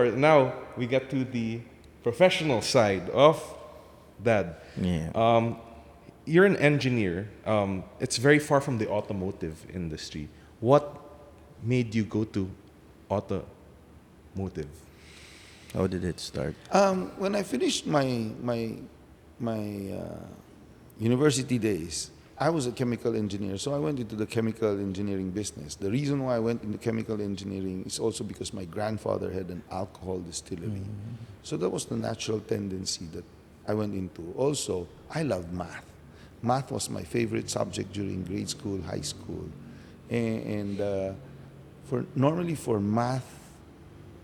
course, now we get to the professional side of Dad. Yeah. You're an engineer. It's very far from the automotive industry. What made you go to automotive? How did it start? When I finished my university days, I was a chemical engineer, so I went into the chemical engineering business. The reason why I went into chemical engineering is also because my grandfather had an alcohol distillery. So that was the natural tendency that I went into. Also, I loved math. Math was my favorite subject during grade school, high school. And normally for math,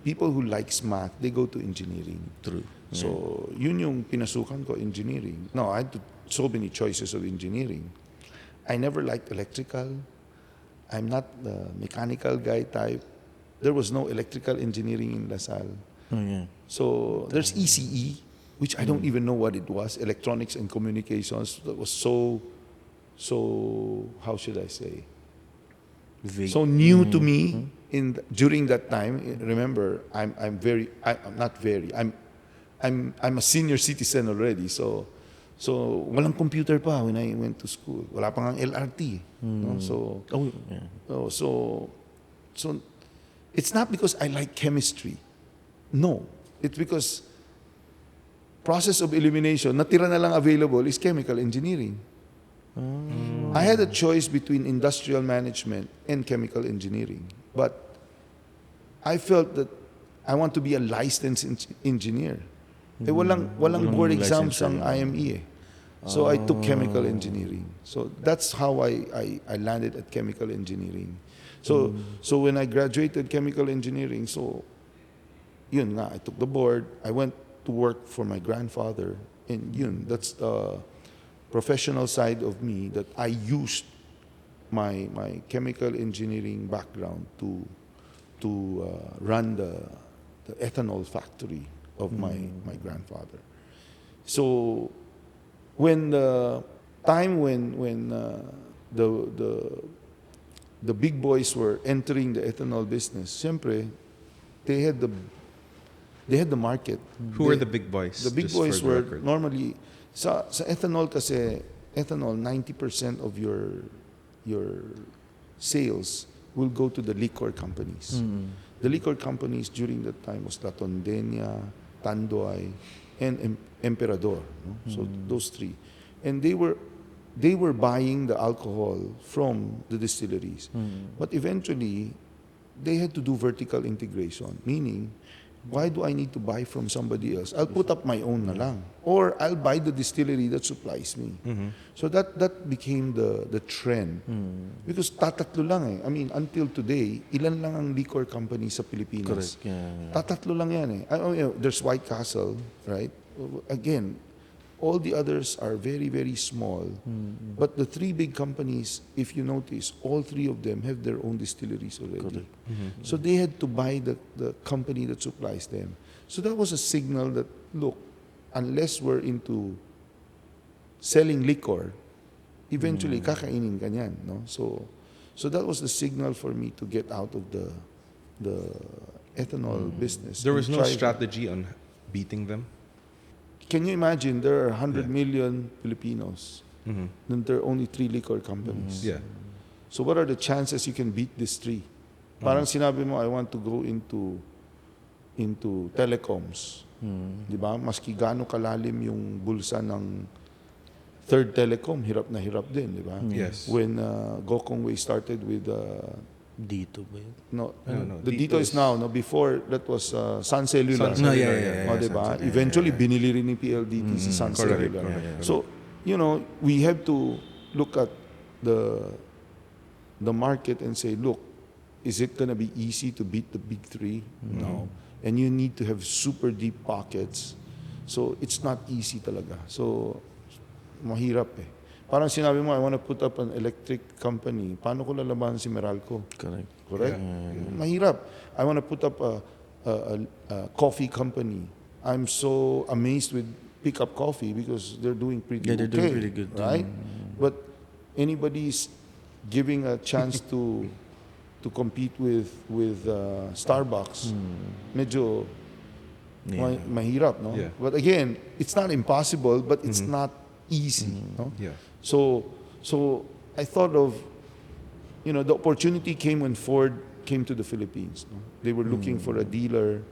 people who likes math, they go to engineering. True. So, yun yung pinasukan ko, engineering. No, I had so many choices of engineering. I never liked electrical. I'm not the mechanical guy type. There was no electrical engineering in LaSalle. Oh, yeah. So, there's ECE, which I don't even know what it was, electronics and communications. That was so, how should I say? Vague. So new to me during that time. Remember, I'm a senior citizen already. So walang computer pa when I went to school. Wala pang ang LRT. No? So so it's not because I like chemistry. No, it's because process of elimination, natira na lang available is chemical engineering. I had a choice between industrial management and chemical engineering. But I felt that I want to be a licensed engineer. Walang board exams ang IME. So I took chemical engineering. So that's how I landed at chemical engineering. So when I graduated chemical engineering, so yun nga, I took the board. I went to work for my grandfather. And yun, that's the professional side of me that I used my chemical engineering background to run the ethanol factory of my grandfather. So when the time when the big boys were entering the ethanol business, siyempre, they had the market. Who were the big boys? The big just boys for the were record? normally sa ethanol kasi 90% of your sales will go to the liquor companies. The liquor companies during that time was La Tondena, Tanduay, and Emperador. No? So those three, and they were buying the alcohol from the distilleries, but eventually they had to do vertical integration, meaning, why do I need to buy from somebody else? I'll put up my own na lang. Or I'll buy the distillery that supplies me. So that became the trend. Because tatatlo lang eh. I mean, until today, ilan lang ang liquor company sa Pilipinas? Correct. Yeah. Tatatlo lang yan eh. There's White Castle, right? Again, all the others are very, very small. But the three big companies, if you notice, all three of them have their own distilleries already. So they had to buy the company that supplies them. So that was a signal that, look, unless we're into selling liquor, eventually kakainin ka niyan, no? So that was the signal for me to get out of the ethanol business. There was and no try- strategy on beating them? Can you imagine there are 100 million Filipinos, then there are only 3 liquor companies. Yeah. So what are the chances you can beat these 3? Parang sinabi mo, I want to go into telecoms. Di ba? Maski gaano kalalim yung bulsa ng Third Telecom, hirap na hirap din, di ba? Yes. When Gokongwei started with Dito ba yun? no, No, the Dito Dito is now. No, before that was Sun Cellular. Sun Cellular, yeah. O, diba? Eventually, binili rin ni PLDT si Sun Cellular. correct. So, we have to look at the market and say, look, is it going to be easy to beat the big 3? No. And you need to have super deep pockets. So, it's not easy talaga. So, mahirap eh. Parang sinabi mo, I want to put up an electric company. Paano ko lalaban si Meralco? Correct? Mahirap. I want to put up a coffee company. I'm so amazed with Pickup Coffee because they're doing pretty Yeah, they're okay, doing pretty good. right? But anybody's giving a chance to compete with Starbucks, medyo Yeah. Mahirap, no? Yeah. But again, it's not impossible, but it's not easy, no? Yeah. So I thought of, the opportunity came when Ford came to the Philippines. No? They were looking for a dealer,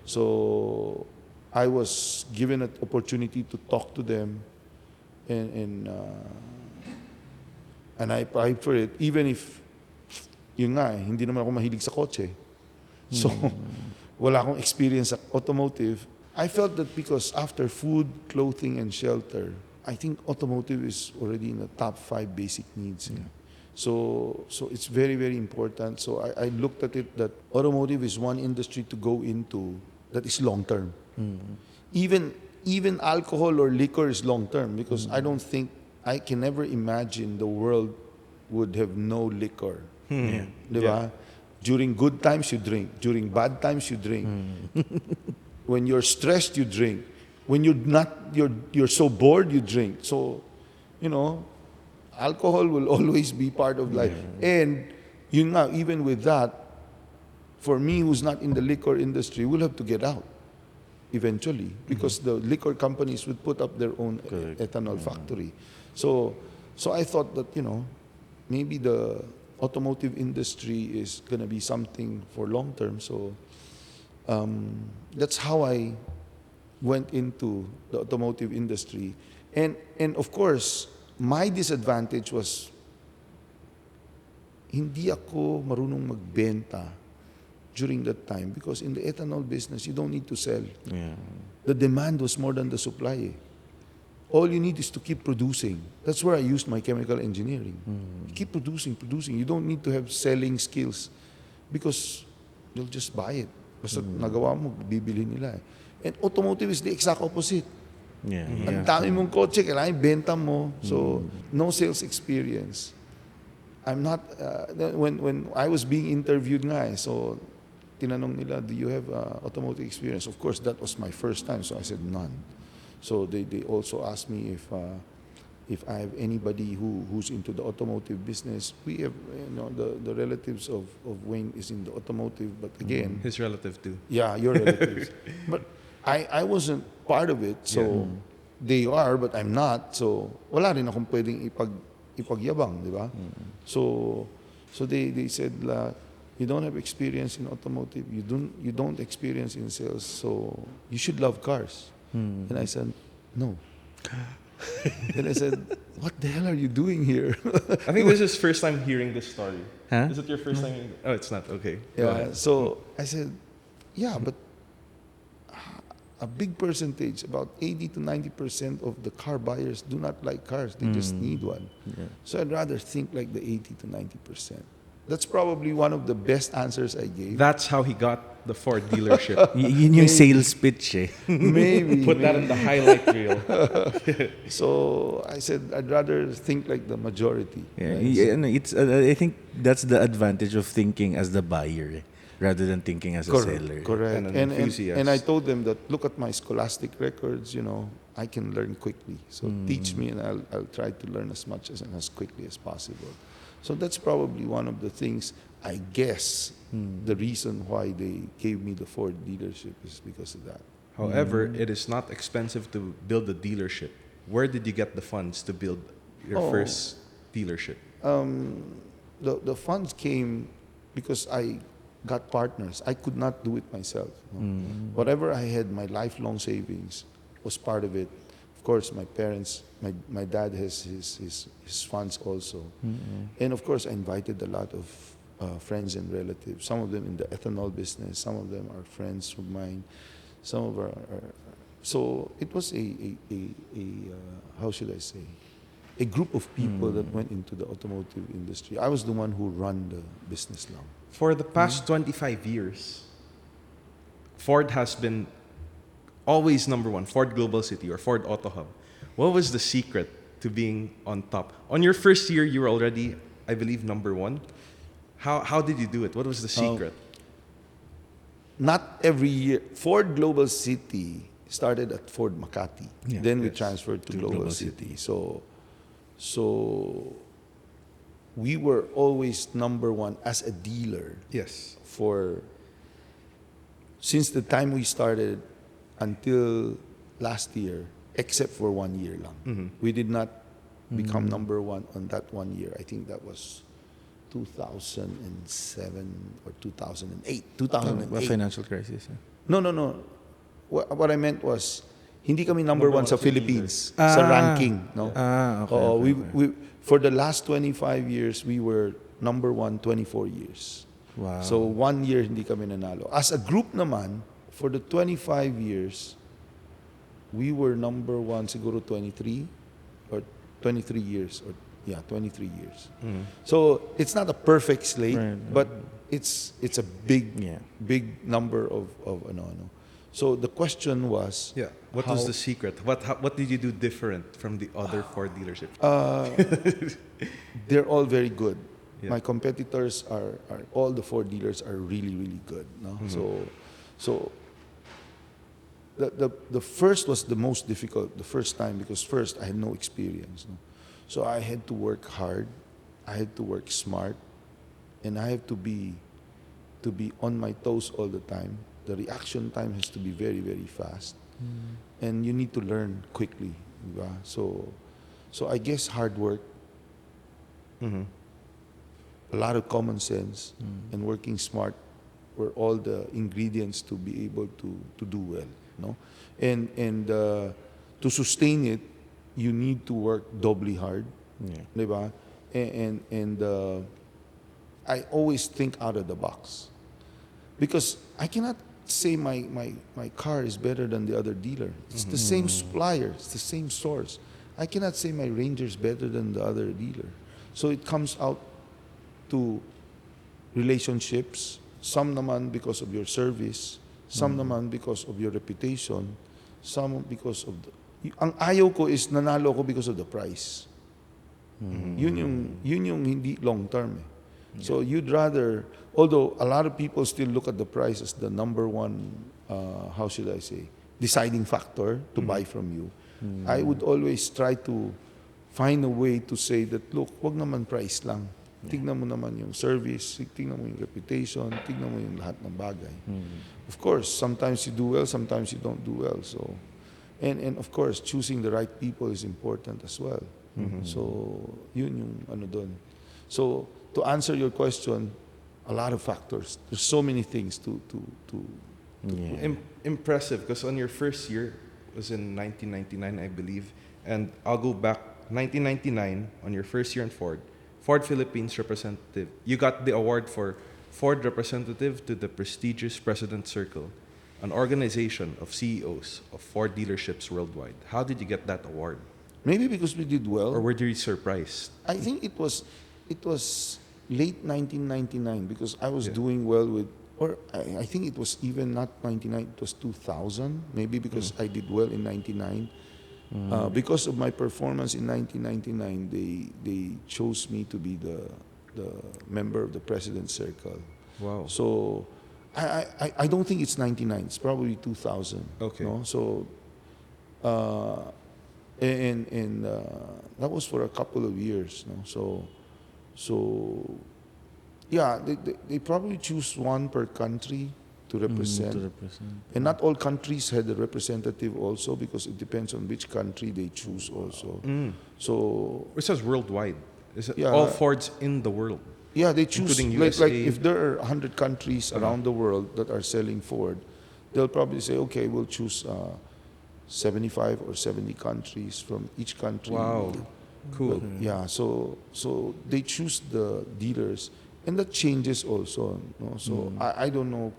so I was given an opportunity to talk to them, and I applied for it, even if yun nga, hindi naman ako mahilig sa kotse. So, wala akong experience sa automotive. I felt that because after food, clothing, and shelter, I think automotive is already in the top 5 basic needs. Yeah. So it's very, very important. So I looked at it that automotive is one industry to go into that is long term. Even alcohol or liquor is long term because I don't think I can never imagine the world would have no liquor. Yeah. Diba? During good times you drink. During bad times you drink. When you're stressed you drink. When you're so bored you drink. So, alcohol will always be part of life. And yun nga, even with that, for me who's not in the liquor industry, we'll have to get out eventually because the liquor companies would put up their own ethanol factory. So I thought that, maybe the automotive industry is going to be something for long term. So that's how I went into the automotive industry. And of course, my disadvantage was hindi ako marunong magbenta during that time because in the ethanol business, you don't need to sell. Yeah. The demand was more than the supply. All you need is to keep producing. That's where I used my chemical engineering. Keep producing. You don't need to have selling skills because they'll just buy it. Basta nagawa mo, bibili nila. And automotive is the exact opposite. Yeah. Ang dami mong kotse, kailangan benta mo. So, no sales experience. I'm not, when I was being interviewed nga so tinanong nila, do you have automotive experience? Of course, that was my first time, so I said none. So they also asked me if I have anybody who's into the automotive business. We have, the relatives of Wayne is in the automotive, but again, His relative too. yeah, your relatives. But I wasn't part of it, so they are, but I'm not. So wala rin akong pwedeng ipagyabang, di ba? So they said you don't have experience in automotive, you don't experience in sales, so you should love cars. And I said, no. And I said, what the hell are you doing here? I think this is first time hearing this story. Huh? Is it your first time? Oh, it's not. Okay. Go Yeah, ahead. so I said, yeah, but a big percentage, about 80 to 90% of the car buyers do not like cars. They just need one. Yeah. So I'd rather think like the 80 to 90%. That's probably one of the best answers I gave. That's how he got the Ford dealership. Yun yung sales pitch eh. Maybe. Put that in the highlight reel. So I said, I'd rather think like the majority. Yeah, Right? it's I think that's the advantage of thinking as the buyer rather than thinking as a seller. Correct. And an enthusiast. And I told them that, look at my scholastic records, I can learn quickly. So teach me and I'll try to learn as much and as quickly as possible. So that's probably one of the things, I guess, the reason why they gave me the Ford dealership is because of that. However, it is not expensive to build a dealership. Where did you get the funds to build your first dealership? The funds came because I got partners. I could not do it myself. Whatever I had, my lifelong savings was part of it. Of course, my parents, my dad has his funds also. And of course, I invited a lot of friends and relatives. Some of them in the ethanol business. Some of them are friends of mine. Some of our so it was a how should I say, a group of people that went into the automotive industry. I was the one who ran the business now. For the past 25 years, Ford has been always number one, Ford Global City or Ford Autohub. What was the secret to being on top? On your first year, you were already, I believe, number one. How did you do it? What was the secret? Not every year. Ford Global City started at Ford Makati. Yeah. Then we Yes. transferred to Global, Global City. So we were always number one as a dealer Yes. since the time we started until last year, except for 1 year lang. We did not become number one on that 1 year. I think that was 2007 or 2008. A 2008. financial crisis. No. What I meant was, hindi kami number one sa Philippines Ah. sa ranking, no? Okay. Oo, okay, we for the last 25 years we were number one 24 years. Wow. So 1 year hindi kami nanalo. As a group naman, for the 25 years we were number one siguro 23 or 23 years or 23 years. So it's not a perfect slate, Right. but it's a big Yeah. big number of ano. So the question was, Yeah. What was the secret? What did you do different from the other Ford dealerships? they're all very good. Yeah. My competitors are all the Ford dealers are really really good. No? So the first was the most difficult the first time, because first I had no experience. No? So I had to work hard, I had to work smart, and I have to be on my toes all the time. The reaction time has to be very very fast, and you need to learn quickly. Diba? So I guess hard work, a lot of common sense, and working smart were all the ingredients to be able to do well. No, and to sustain it, you need to work doubly hard. Yeah. Diba? And I always think out of the box, because I cannot say my car is better than the other dealer. It's the same supplier, it's the same source. I cannot say my Ranger is better than the other dealer. So it comes out to relationships, some naman because of your service, some naman because of your reputation, some because of ang ayaw ko is nanalo ko because of the price. Yun yung hindi long term. So you'd rather, although a lot of people still look at the price as the number one, how should I say, deciding factor to buy from you. I would always try to find a way to say that, look, wag naman price lang. Tignan mo naman yung service, tignan mo yung reputation, tignan mo yung lahat ng bagay. Of course, sometimes you do well, sometimes you don't do well. So, and of course, choosing the right people is important as well. So, yun yung ano dun. So, to answer your question, a lot of factors. There's so many things to Yeah. Impressive, because on your first year was in 1999, I believe, and I'll go back 1999 on your first year in Ford Philippines representative. You got the award for Ford representative to the prestigious President's Circle, an organization of CEOs of Ford dealerships worldwide. How did you get that award? maybe because we did well. Or were you surprised? I think it was late 1999, because I was Yeah. doing well with, or I think it was even not 99, it was 2000, maybe because I did well in 99. Because of my performance in 1999, they chose me to be the member of the President's Circle. Wow. So I don't think it's 99. It's probably 2000. Okay. No? So and that was for a couple of years. No? So yeah, they probably choose one per country to represent. To represent. And not all countries had a representative also, because it depends on which country they choose also. So It says worldwide. Is it Yeah. all Fords in the world? yeah, they choose, Including like USA. if there are 100 countries around the world that are selling Ford, they'll probably say, okay, we'll choose 75 or 70 countries from each country. Wow. Cool. Yeah, so they choose the dealers, and that changes also. No? So I don't know,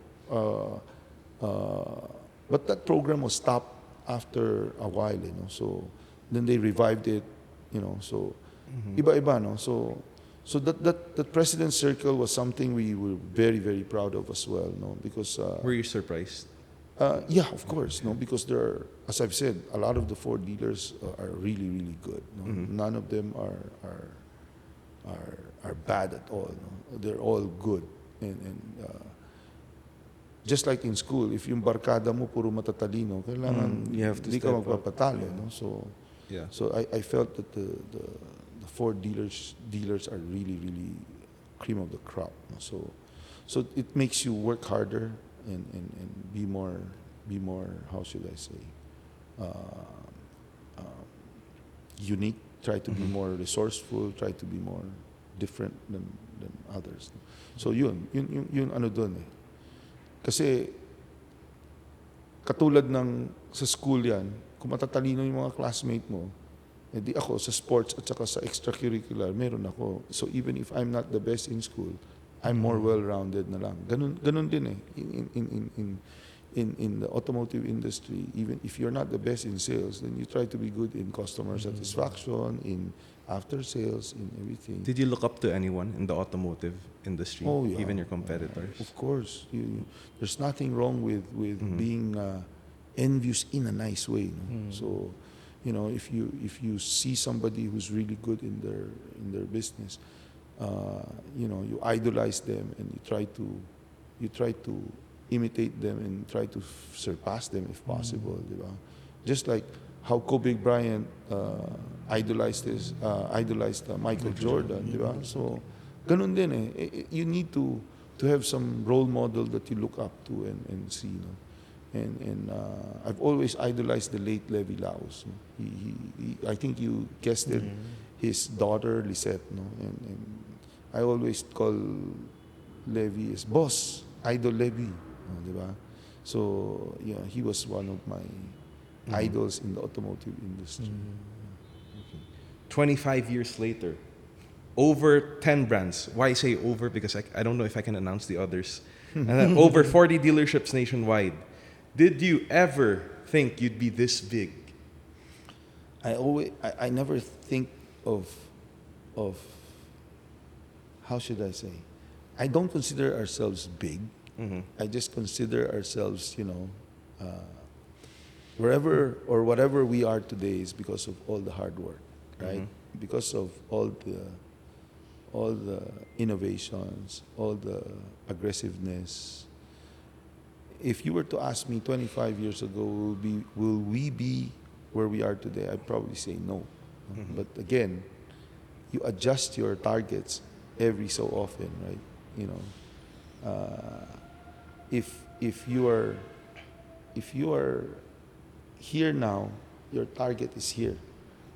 but that program was stopped after a while. So then they revived it. So iba-iba, no. So that President's Circle was something we were very very proud of as well, no, because Were you surprised? yeah, of course, no, because there are, as I've said, a lot of the Ford dealers are really, really good. No? None of them are bad at all. No? They're all good, and just like in school, if yung barkada mo puro matatalino, kailangan You have to hindi ka step up. magpapatalo. No? So Yeah. I felt that the Ford dealers are really, really cream of the crop. No? So it makes you work harder and be more be more, how should I say, uh, unique, try to be more resourceful, try to be more different than others. So yun ano dun eh. Kasi katulad ng sa school yan, kung matatalino yung mga classmate mo, edi ako sa sports at saka sa extracurricular, meron ako. So even if I'm not the best in school, I'm more well-rounded na lang. Ganun din eh. In the automotive industry, even if you're not the best in sales, then you try to be good in customer satisfaction, in after sales, in everything. Did you look up to anyone in the automotive industry? Oh, yeah. Even your competitors? Of course, there's nothing wrong with being envious in a nice way. No? So, if you see somebody who's really good in their business, you idolize them and you try to imitate them and try to surpass them if possible, di ba? Just like how Kobe Bryant idolized Michael Jordan, di ba? So, ganun din eh. You need to have some role model that you look up to and see, no? And I've always idolized the late Levi Laos. No? He I think you guessed it. His daughter Lisette, no? And I always call Levi as boss, idol Levi, di ba? So yeah, he was one of my idols in the automotive industry. 25 years later, over 10 brands. Why say over? Because I don't know if I can announce the others. And then over 40 dealerships nationwide. Did you ever think you'd be this big? I never think of how should I say? I don't consider ourselves big. I just consider ourselves, wherever or whatever we are today is because of all the hard work, right? Because of all the innovations, all the aggressiveness. If you were to ask me 25 years ago, will we be where we are today? I'd probably say no. But again, you adjust your targets every so often, right? If you are here now, your target is here.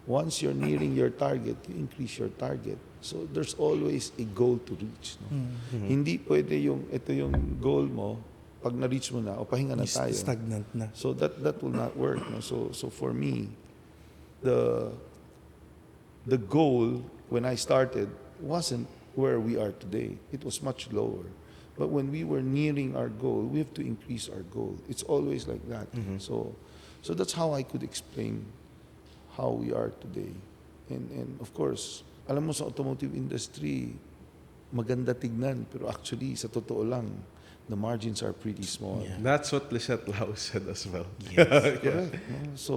Once you're nearing your target, you increase your target. So there's always a goal to reach. No? Hindi pwede ito yung goal mo, pag na-reach mo na, o pahinga na tayo. Stagnant na. So that will not work. No? So for me, the goal when I started wasn't where we are today. It was much lower. But when we were nearing our goal, we have to increase our goal. It's always like that. So that's how I could explain how we are today. And of course, alam mo sa automotive industry, maganda tignan, pero actually, sa totoo lang, the margins are pretty small. Yeah. That's what Lisette Lau said as well. Yes. Correct. No? So,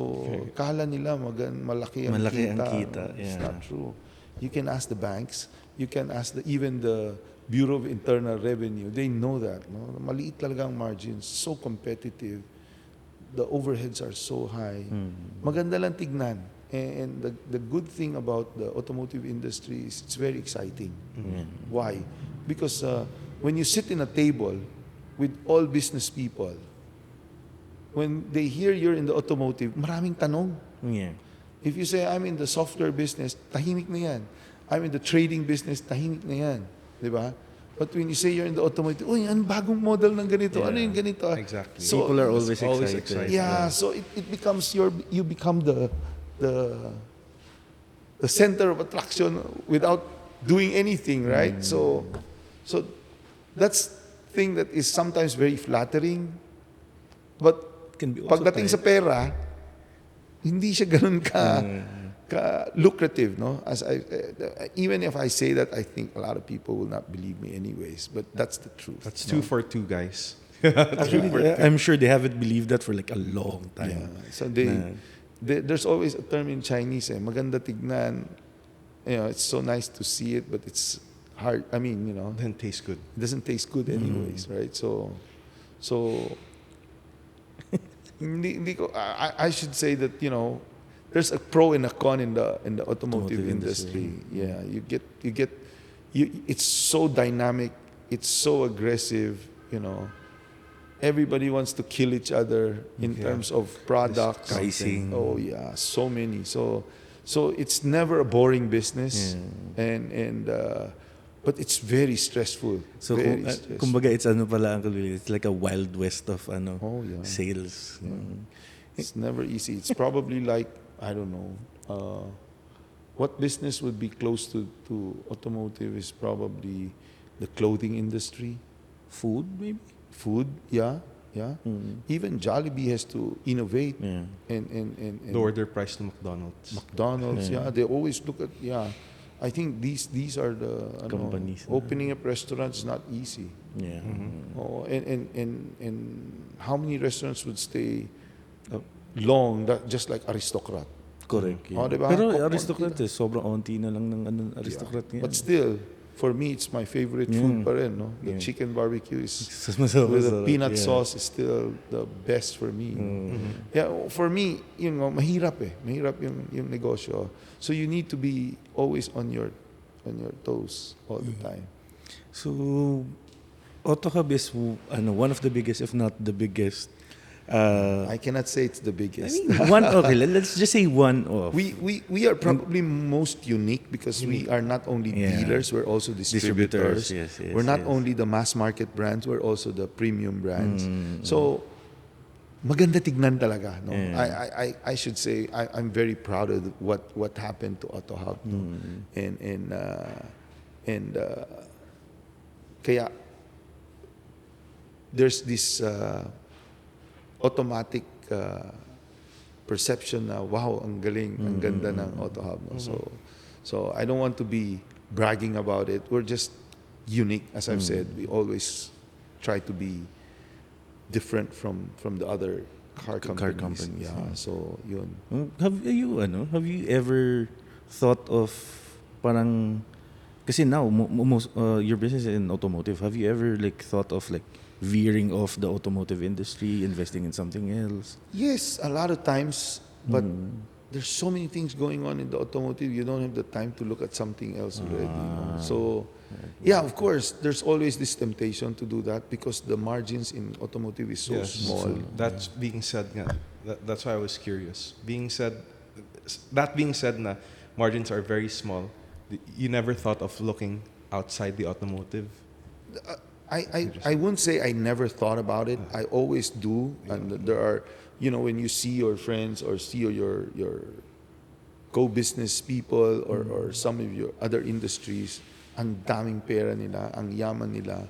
kala nila malaki ang Malaki kita. ang kita, It's yeah. not true. You can ask the banks, you can ask even the Bureau of Internal Revenue. They know that. No? Maliit talaga ang margins, so competitive. The overheads are so high. Maganda lang tignan. And the good thing about the automotive industry is it's very exciting. Why? Because when you sit in a table with all business people, when they hear you're in the automotive, maraming tanong. Yeah. If you say, I'm in the software business, tahimik na yan. I'm in the trading business, tahimik na yan. Di ba? But when you say you're in the automotive, uy, ano bagong model ng ganito? Yeah. Ano yung ganito? Exactly. So, People are always always excited. excited. yeah, so it becomes you become the center of attraction without doing anything, right? So that's thing that is sometimes very flattering, but Can be also pagdating sa pera, hindi siya ganun ka lucrative, no? As even if I say that, I think a lot of people will not believe me anyways, but that's the truth. That's no? 2 for 2, guys. Actually, I'm sure they haven't believed that for like a long time. Yeah. So there's always a term in Chinese, maganda tignan. It's so nice to see it, but it's hard. I mean, Doesn't taste good. it doesn't taste good anyways, right? So hindi ko, I should say that, there's a pro and a con in the automotive industry. Yeah, it's so dynamic, it's so aggressive, everybody wants to kill each other in terms of products, pricing. Oh yeah, so many. So it's never a boring business, and but it's very stressful. So, very kumbaga, it's ano pala, Uncle Willy, it's like a wild west of Oh, yeah. sales. It's never easy. It's probably like, I don't know, what business would be close to automotive is probably the clothing industry. Food, maybe? Food, yeah. Even Jollibee has to innovate Yeah. and Lower their price to McDonald's. McDonald's, they always look at, I think these are the Companies. opening up restaurants is not easy. Yeah. Oh, and how many restaurants would stay long, just like Aristocrat? Correct. Yeah. Oh, diba? Pero Konti aristocrat sobrang onti na lang ng aristocrat Yeah. yan. But still, for me, it's my favorite food pa rin, no? The chicken barbecue is Masarap, with the masarap, peanut yeah. sauce is still the best for me. Yeah, for me, mahirap Mahirap yung negosyo. So you need to be always on your toes all the time. So, Autohub is one of the biggest, if not the biggest. I cannot say it's the I biggest. mean, let's just say one of. We are probably most unique because we are not only dealers, we're also distributors. Yes, we're not yes. only the mass market brands, we're also the premium brands. So maganda tignan talaga, no? I should say I'm very proud of what happened to Autohub, no? And kaya there's this automatic perception na wow, ang galing, ang ganda ng Autohub, no? So I don't want to be bragging about it. We're just unique, as I've said. We always try to be different from the other car companies. companies, Yeah, so yun. Have you ever thought of parang kasi now most your business is in automotive. Have you ever thought of veering off the automotive industry, investing in something else? Yes, a lot of times, but there's so many things going on in the automotive, you don't have the time to look at something else already. No? So, yeah, of course, there's always this temptation to do that because the margins in automotive is so small. That's being said nga. That's why I was curious. That being said na margins are very small. You never thought of looking outside the automotive? I wouldn't say I never thought about it. I always do. And there are, when you see your friends or see your co-business people or some of your other industries, ang daming pera nila, ang yaman nila.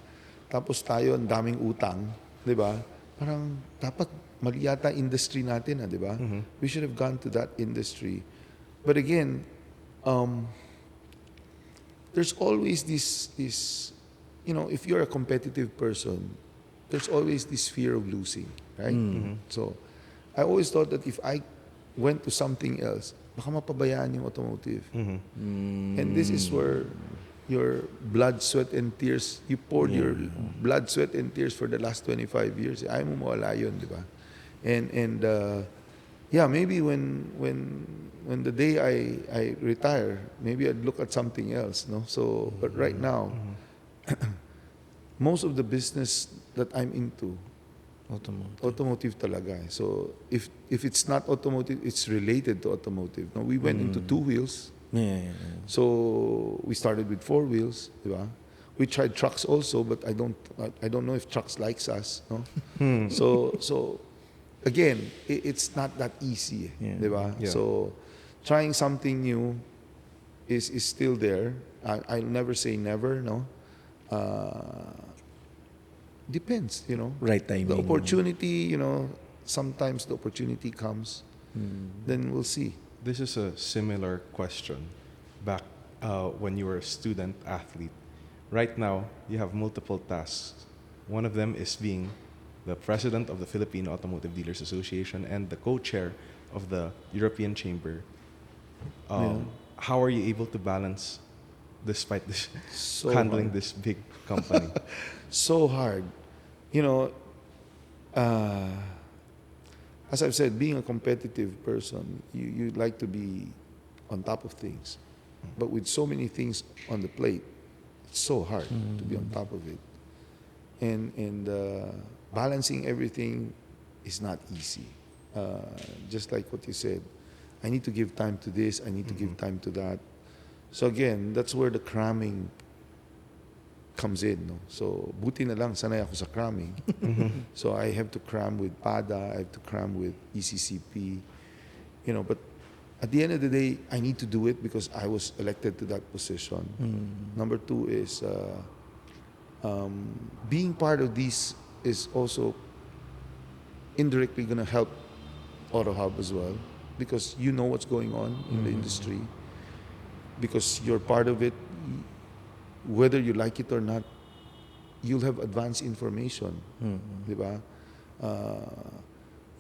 Tapos tayo, ang daming utang, di ba? Parang dapat mali yata industry natin, di ba? We should have gone to that industry. But again, there's always this if you're a competitive person, there's always this fear of losing, right? So, I always thought that if I went to something else, baka mapabayaan yung automotive. And this is where your blood, sweat, and tears, you poured your blood, sweat, and tears for the last 25 years. Ayaw mo mawala yun, di ba? And maybe when the day I retire, maybe I'd look at something else, no? So, but right now, most of the business that I'm into, automotive talaga. So if it's not automotive, it's related to automotive. No, we went into two wheels. Yeah. So we started with four wheels, di ba? We tried trucks also, but I don't know if trucks likes us, no? So again, it's not that easy, di ba? Yeah. So trying something new is still there. I'll never say never, no? Depends, Right timing. The opportunity, sometimes the opportunity comes, then we'll see. This is a similar question back when you were a student athlete. Right now, you have multiple tasks. One of them is being the president of the Philippine Automotive Dealers Association and the co-chair of the European Chamber. How are you able to balance despite this So handling hard. this big company? So hard. As I've said, being a competitive person, you like to be on top of things. But with so many things on the plate, it's so hard to be on top of it. And balancing everything is not easy. Just like what you said, I need to give time to this, I need to give time to that. So again, that's where the cramming comes in. No? So buti na lang sanay ako sa cramming. So I have to cram with PADA, I have to cram with ECCP, but at the end of the day, I need to do it because I was elected to that position. Number two is being part of these is also indirectly going to help Autohub as well, because you know what's going on in the industry, because you're part of it. Whether you like it or not, you'll have advanced information, diba?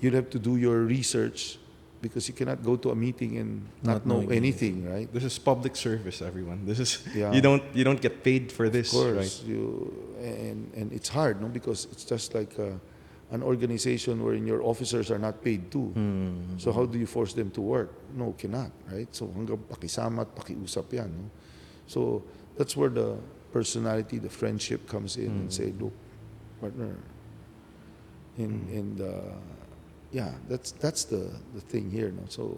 You'll have to do your research, because you cannot go to a meeting and not know anything, right? This is public service, everyone. This is Yeah. you don't get paid for this, Of course, right? and it's hard, no, because it's just like an organization wherein your officers are not paid too. So how do you force them to work? No, cannot, right? So hanggang pakisama at pakiusap yan, no? So that's where the personality, the friendship comes in and say, look, partner, and yeah, that's the thing here, no? So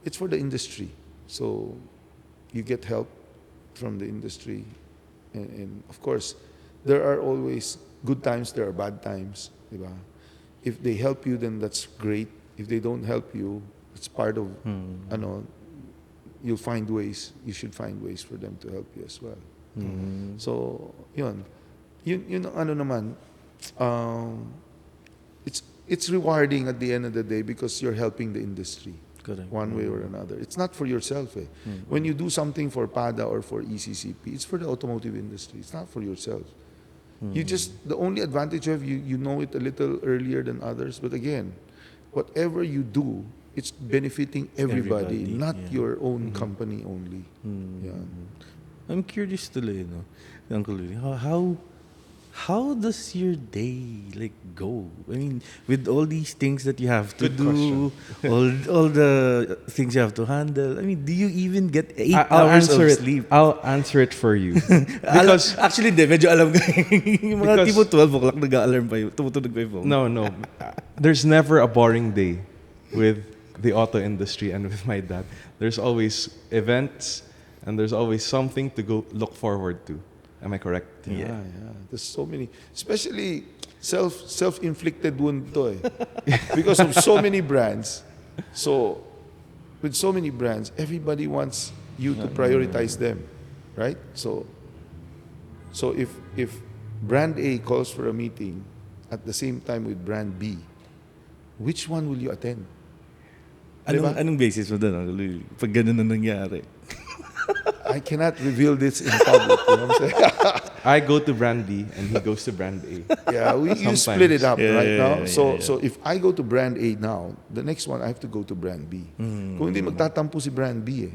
it's for the industry. So you get help from the industry, and of course, there are always good times, there are bad times, diba? If they help you, then that's great. If they don't help you, it's part of, you'll find ways, you should find ways for them to help you as well. So, yun ano naman, it's rewarding at the end of the day because you're helping the industry. Correct. One way or another. It's not for yourself. When you do something for PADA or for ECCP, it's for the automotive industry. It's not for yourself. You just, the only advantage you have, you know it a little earlier than others. But again, whatever you do, it's benefiting everybody, not your own company only. Yeah. I'm curious tuloy, Uncle Willy, how does your day go? I mean, with all these things that you have to Good do, all the things you have to handle. I mean, do you even get 8 I'll hours answer of it. sleep? I'll answer it for you. Because Actually, medyo alam ko. Yung mga Because- tipo 12 o'clock, nag-a-alarm pa yun. Tumutunog pa yung phone. no, there's never a boring day with the auto industry and with my dad. There's always events and there's always something to go look forward to. Am I correct? Yeah. There's so many, especially self-inflicted wound to because of so many brands. So, with so many brands, everybody wants you to prioritize them, right? So if brand A calls for a meeting at the same time with brand B, which one will you attend? Anong basis mo doon, Uncle Willy? Pag ganun na nangyari. I cannot reveal this in public. You know what I'm saying? I go to brand B and he goes to brand A. Yeah, you Sometimes. split it up right now. Yeah. So if I go to brand A now, the next one I have to go to brand B. Kung hindi magtatampo si brand B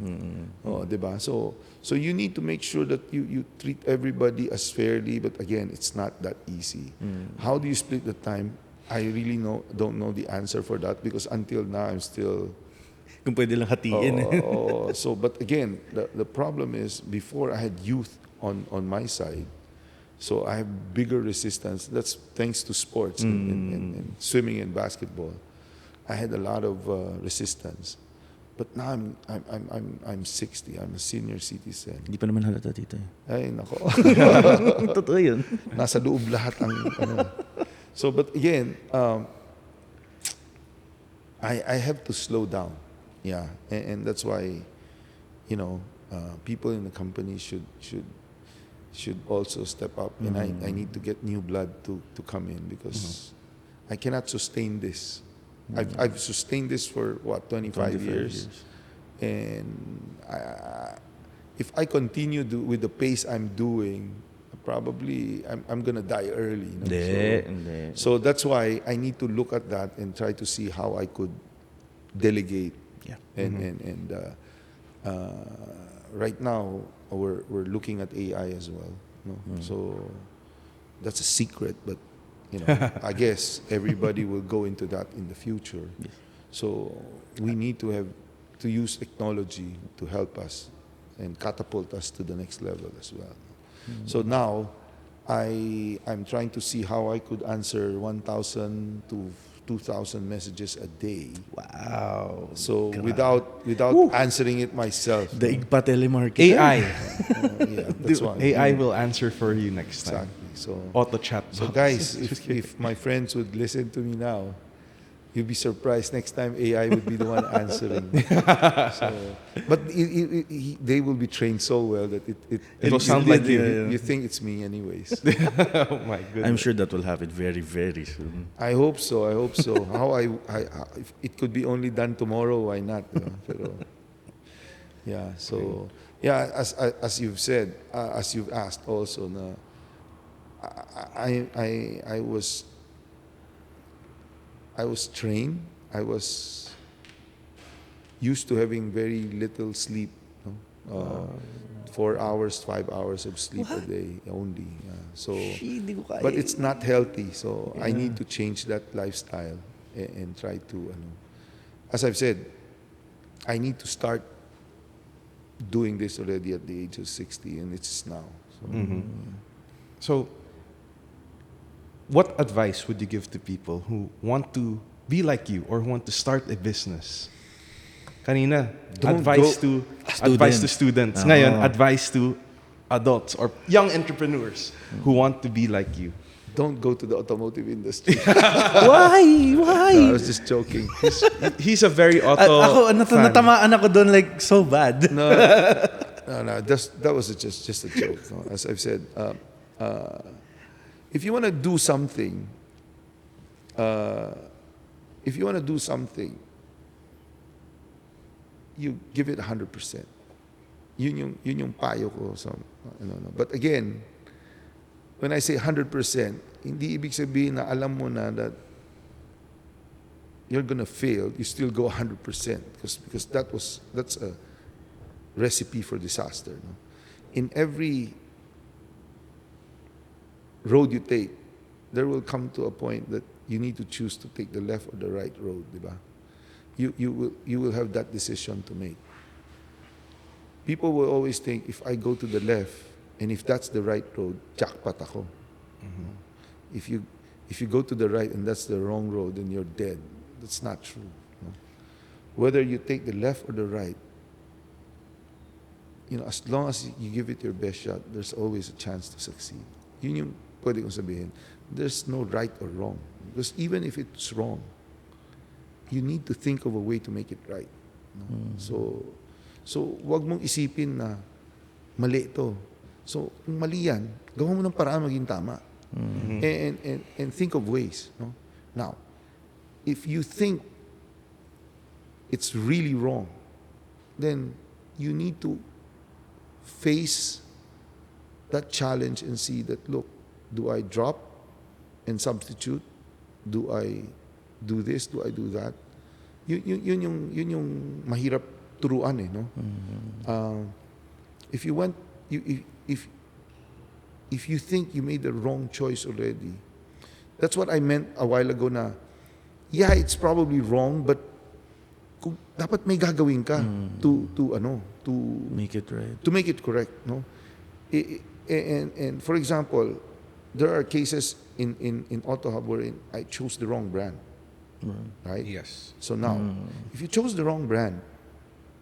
Oh, 'di ba? So you need to make sure that you treat everybody as fairly, but again, it's not that easy. How do you split the time? I really don't know the answer for that because until now I'm still Kung pwede lang hatiin. so but again, the problem is before I had youth on my side. So I have bigger resistance. That's thanks to sports and swimming and basketball. I had a lot of resistance. But now I'm 60. I'm a senior citizen. Hindi pa naman halata dito Ay nako. Totoo yun. Nasa loob lahat ang ano. So but again, I have to slow down. Yeah, and that's why, people in the company should also step up, and I need to get new blood to come in because I cannot sustain this. I've sustained this for 25 years, and if I continue with the pace I'm doing, probably I'm gonna die early. So that's why I need to look at that and try to see how I could delegate. Yeah. And right now we're looking at AI as well. No? So that's a secret, but I guess everybody will go into that in the future. Yes. So we need to use technology to help us and catapult us to the next level as well. So now I'm trying to see how I could answer 1,000 to 2,000 messages a day. Wow. So Grabe. without Woo. answering it myself. Daig pa telemarketer. AI. Yeah, that's why. AI will answer for you next time. Exactly. So Auto chat. So box. guys, Just kidding. if my friends would listen to me now, you'd be surprised next time AI would be the one answering. So, but they will be trained so well that It will sound like you. You think it's me anyways. Oh my goodness. I'm sure that will happen very, very soon. I hope so. I hope so. If it could be only done tomorrow, why not? Pero, yeah. So yeah, as you've said, as you've asked also, na I was trained. I was used to having very little sleep. No? 4 hours, 5 hours of sleep a day only. So, but it's not healthy. So I need to change that lifestyle and try to. As I've said, I need to start doing this already at the age of 60, and it's now. So, So, what advice would you give to people who want to be like you or who want to start a business? Kanina, Don't advice go- to students. Ah. Ngayon, advice to adults or young entrepreneurs who want to be like you. Don't go to the automotive industry. Why? Why? No, I was just joking. He's a very Ako, auto fan. natamaan ako doon like so bad. No, that was just a joke. No? As I've said, if you want to do something, you give it 100%. Yun yung payo ko. So, But again, when I say 100%, hindi ibig sabihin na alam mo na that you're gonna fail. You still go 100% because that's a recipe for disaster. No? In every road you take, there will come to a point that you need to choose to take the left or the right road, diba? You will have that decision to make. People will always think, if I go to the left and if that's the right road, jackpot ako. If you go to the right and that's the wrong road, then you're dead. That's not true. No? Whether you take the left or the right, as long as you give it your best shot, there's always a chance to succeed. Yun yung pwede kong sabihin. There's no right or wrong. Because even if it's wrong, you need to think of a way to make it right. No? So wag mong isipin na mali ito. So kung mali yan, gawin mo ng paraan maging tama. And think of ways. No? Now, if you think it's really wrong, then you need to face that challenge and see that, look, do I drop and substitute? Do I do this? Do I do that? Yun yung mahirap turuan no? If you think you made the wrong choice already, that's what I meant a while ago na, yeah, it's probably wrong, but kung dapat may gagawin ka to Make it right. to make it correct, no? And for example, there are cases in Autohub wherein I chose the wrong brand, right? Yes. So now, if you chose the wrong brand,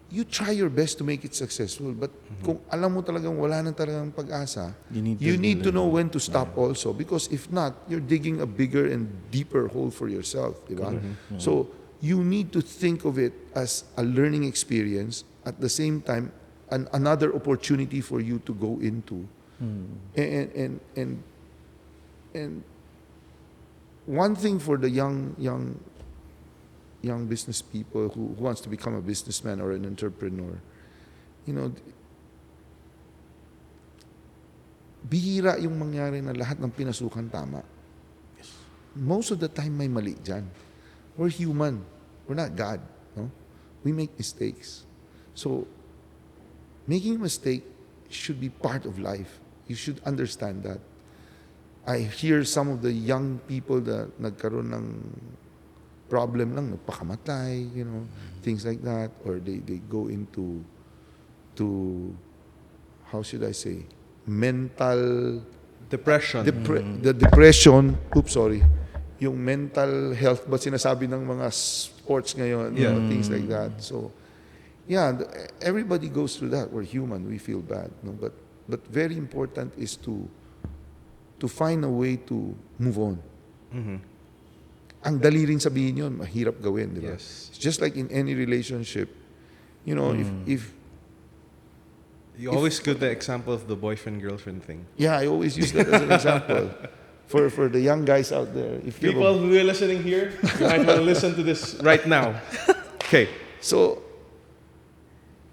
you try your best to make it successful. But kung alam mo talagang wala na talagang pag-asa, you need to know when to stop also. Because if not, you're digging a bigger and deeper hole for yourself. Diba? So you need to think of it as a learning experience, at the same time, another opportunity for you to go into. And one thing for the young business people who wants to become a businessman or an entrepreneur, bihira yung mangyari na lahat ng pinasukan tama. Most of the time may mali dyan. We're human. We're not God. No? We make mistakes. So, making a mistake should be part of life. You should understand that. I hear some of the young people that nagkaroon ng problem lang, nagpakamatay, things like that, or they go into how should I say, mental Depression. The depression, yung mental health ba sinasabi ng mga sports ngayon, Yeah. things like that. So, yeah, everybody goes through that. We're human, we feel bad. No? But very important is to find a way to move on. Mhm. Ang dali rin sabihin yun, mahirap gawin, di ba? Yes. It's just like in any relationship, you know, if You always give the example of the boyfriend-girlfriend thing. yeah, I always use that as an example for the young guys out there. If you have a- People who are listening here, you might want to listen to this right now. Okay. So,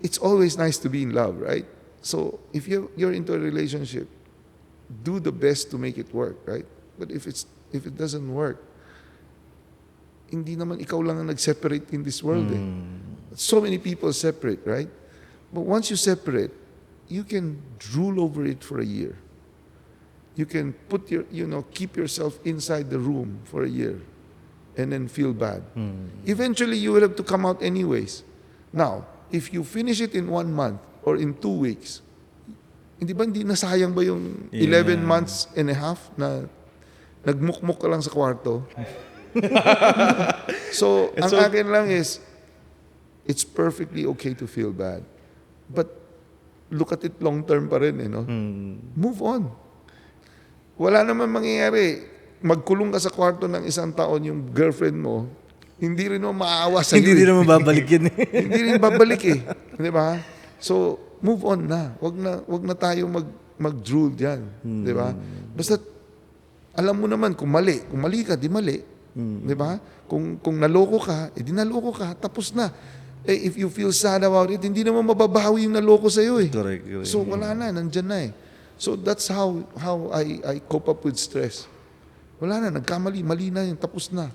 it's always nice to be in love, right? So, if you're into a relationship, do the best to make it work, right? But if it doesn't work, hindi naman ikaw lang ang nag-separate in this world. So many people separate, right? But once you separate, you can drool over it for a year. You can keep yourself inside the room for a year and then feel bad. Eventually, you will have to come out anyways. Now, if you finish it in 1 month or in 2 weeks, hindi nasayang ba yung 11 months and a half na nagmukmuk ka lang sa kwarto? So, ang akin lang is, it's perfectly okay to feel bad. But, look at it long term pa rin, no? Move on. Wala naman mangyayari. Magkulong ka sa kwarto ng 1 taon yung girlfriend mo, hindi rin mo maaawa sa Hindi rin naman babalik yun eh. Hindi rin babalik eh. Di ba? So, move on na. Wag na tayo mag-drool diyan, di ba? Basta alam mo naman kung mali ka, di mali. Di ba? Kung naloko ka, di naloko ka, tapos na. If you feel sad about it, hindi naman mababawi yung naloko sa iyo eh. Correct. So wala na, nandiyan na eh. So that's how I cope up with stress. Wala na, nagkamali, mali na yun, tapos na.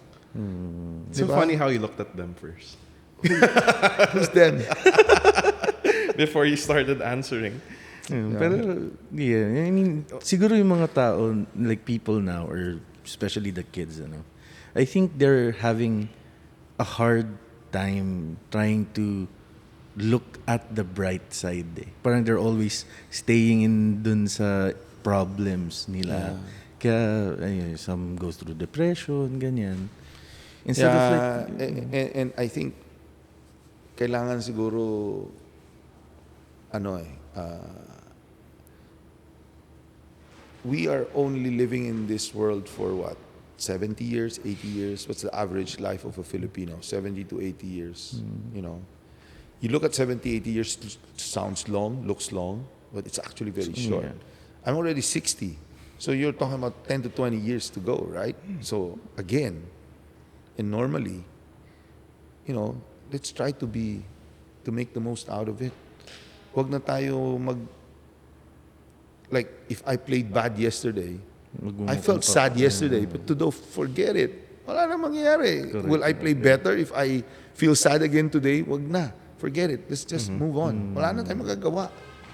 So Diba? funny how you looked at them first. Who's then? Before you started answering. Pero, yeah, I mean, siguro yung mga tao, like people now, or especially the kids, I think they're having a hard time trying to look at the bright side. Parang they're always staying in dun sa problems nila. Kaya, some goes through depression, ganyan. Instead of like... And I think, kailangan siguro, we are only living in this world for what? 70 years, 80 years? What's the average life of a Filipino? 70 to 80 years, You look at 70, 80 years, sounds long, looks long, but it's actually very short. Yeah. I'm already 60. So you're talking about 10 to 20 years to go, right? So again, and normally, let's try to make the most out of it. Wag na tayo like, if I played bad yesterday, I felt sad yesterday, but today, forget it. Wala na mangyayari. Will I play better if I feel sad again today? Wag na. Forget it. Let's just move on. Wala na tayong magagawa.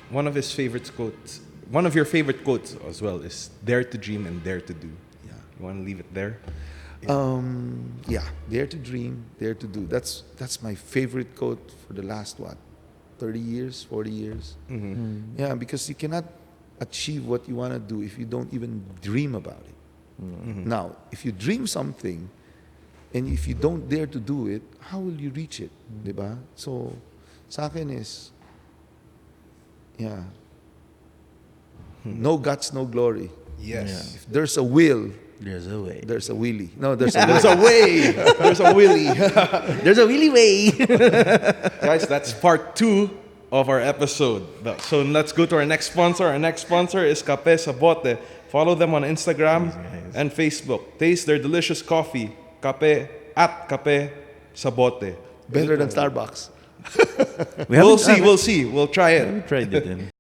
One of your favorite quotes as well is dare to dream and dare to do. Yeah. You want to leave it there? Yeah. Dare to dream, dare to do. That's my favorite quote for the last 30 years, 40 years. Yeah, because you cannot achieve what you want to do if you don't even dream about it. Now, if you dream something and if you don't dare to do it, how will you reach it? Diba? So, sa akin is, yeah, no guts, no glory. Yes. If there's a will, There's a way. there's a Willy. No, there's a There's a way. There's a Willy. There's a Willy way. Guys, that's part 2 of our episode. So let's go to our next sponsor. Our next sponsor is Kape Sabote. Follow them on Instagram and Facebook. Taste their delicious coffee. Kape Sabote. better than Starbucks. We'll see. We'll try it. We tried it then.